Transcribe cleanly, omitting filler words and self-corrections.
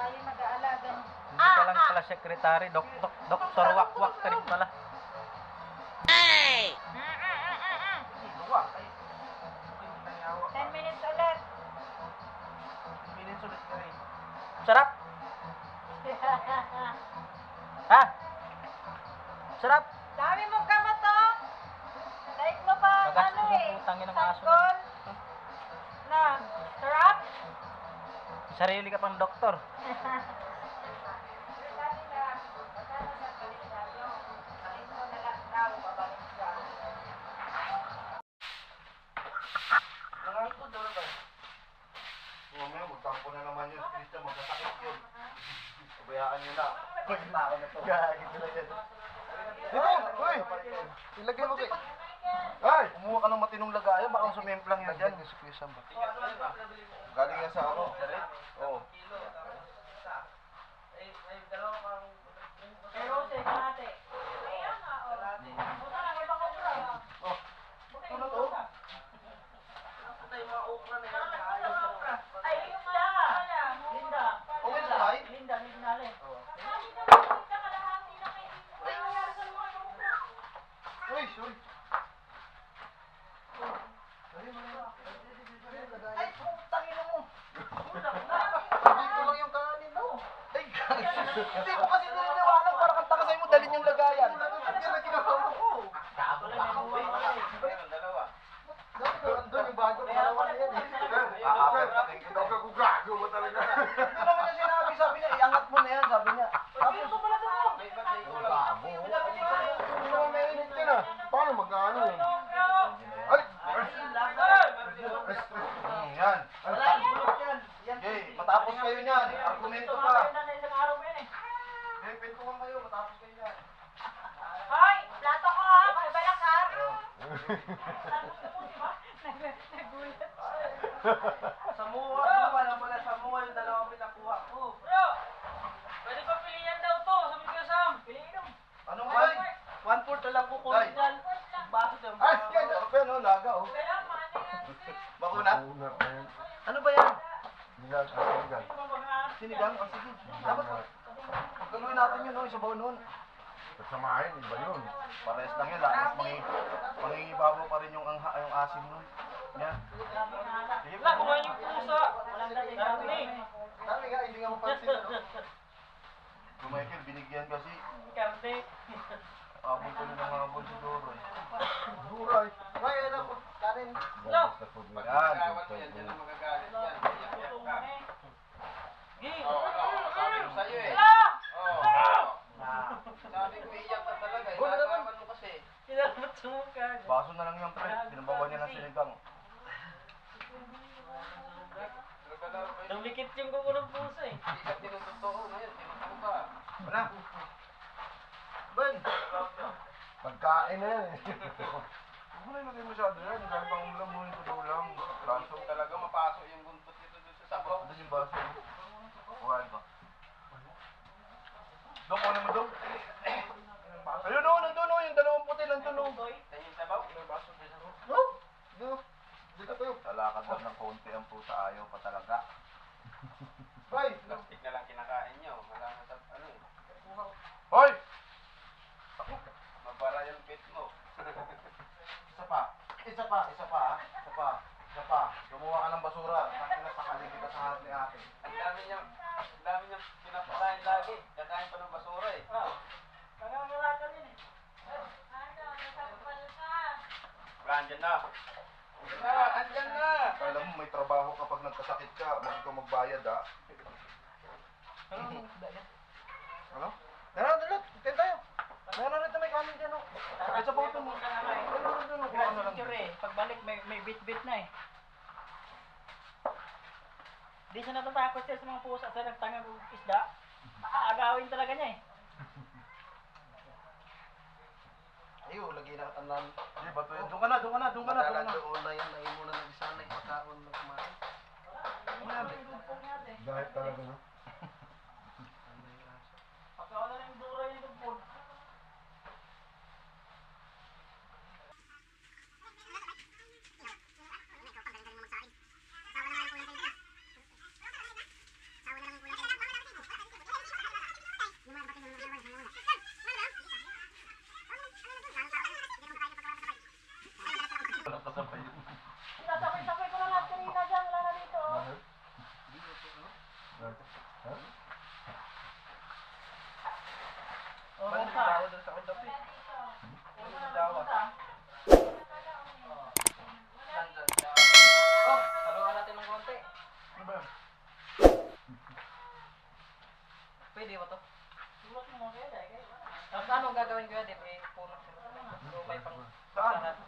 tayo mag-aalaga. Hindi ka lang pala secretary, doktor wakwak ka rin pala. Hey! 10 minutes ulit. Sarap! Ha? Sarap! Dami mong kamot oh. Like mo pa, Bagas ano mo eh. yung putangin ng aso. Sanggol. Na, sarap. Sarili ka pang doktor. Mamaya magtampo na naman yun, Christian, magkasakit yun. Pabayaan nyo na. Pagkatao na to. Gagit na yan. Dito! Uy! Ilagay mo kay... Ay! Kumuha ka ng matinong lagayan, baka sumimplang yan dyan. Galing yan sa ano? Oo. Pero say kalate. Kaya nga oh. Buta lang ibang okra. Oh. Ano to? Ay, Linda. Linda. Okay na tayo? Linda, Linda. Uy, sorry. Ay, putang ina mo. Dito lang yung kanin mo. Ay, hindi mo kasi niniwanan para kang tanga sa'yo mo dalhin yung lagayan. Yan ang kinakawa ko. Doon yung bago. Dalawa na yan eh. Ikaw ka gugago mo talaga. Ito naman yung sinabi, sabi niya, iangat mo na yan, sabi niya. Sabi ito pala doon. Labo. Hindi naman may init ka na. Paano mag-ano yun? Ay! Yan. Jay, matapos kayo niyan. Argumento pa. Jay, pintuhan kayo. Matapos kayo niyan. Hoy, plato ko ha, mabalak ha. Nagulat. Samuha, alam mo na Samuha yung dalawang pinakuha ko. Bro! Pwede pa pilihan daw to, sabi ko Sam. Piliin mo. Anong ba? 1/4 na lang kukunin dyan. Baso dyan. Ay, sige. Ano, laga oh. Bakuna? Ano ba yan? Sinigang? Oh, sige. Dapat pagkaluin natin yun, no? Isabaw nun. Pagsamahin, iba yun. Parehas lang yun. Lakas mangingibabaw pa rin yung asim nun. Yan. Sige, Wala, kumain yung pusa. Dami. Dami nga, hindi nga mapansin. No? Si Michael, binigyan kasi. Karte. Abol ko rin ng habol si Doroy. Duray. May ano po, kanin. Lo! Yan. Gi! Sabi ko sa'yo eh. Lo! Sabi ko iyak na talaga eh. Wala naman. Nalaman mo kasi. Kinamot sa mukha. Baso na lang yung pre. Pinabawan niya ng sinigang. Dumikit yung kuko ng pusa eh. Hindi ka tinutotoo ngayon. Tinutoo ka. Wala. Ben! Pagkain na yan. Huwag mo na ilagay masyado yan. Dahil pang ulam mo yung tulo lang. Baso talaga mapasok yung buntot nito doon sa sabaw. Ano yung baso? Kuhain ka. Dok, kunin mo dok. Ayun o, nandun o. Yung dalawang puti nandun o. Kanyang sabaw. No? No? Dito tayo. Talakad lang ng konti ang puta. Ayaw pa talaga. Hoy! Plastic na lang kinakain nyo. Wala na sa ano eh. Hoy! Mabara yung pit mo. Isa pa. Isa pa. Isa pa. Isa pa. Isa pa. Gumawa ka ng basura. Takina sa kaling kita sa harap ni ate. Ang dami niyang pinapakain lagi. Kakain pa ng basura eh. Nangangalatan yun eh. Wala, andyan na. Andyan na. Alam mo, may trabaho kapag nagkasakit ka. Huwag ikaw magbayad ha. Ano? Dala, tingin tayo. Meron rito may kanin dyan o. Ay, sa bautan mo. Meron dyan o. Kuha na lang. Pagbalik may bit-bit na eh. Di siya natatakot siya sa mga pusa sa nagtangang isda. Aagawin talaga niya eh. Ayo, lagi na katanlan. Di ba to yun? Doon ka na, doon ka na, doon ka na. Madalan doon na yan. Ay mo na nagsanay pagkaon na kumain. Dahil talaga, no? Pagkaon na lang yung dura yung tugpon. ako doon sa Kundapi. Jawa. Nandyan siya. Oh, haluan natin ng konti. Ano ba? Pwede ba to? Sulat mo mga kaya, kaya. Tapos ano gagawin ko yan? Puro may pang Saan?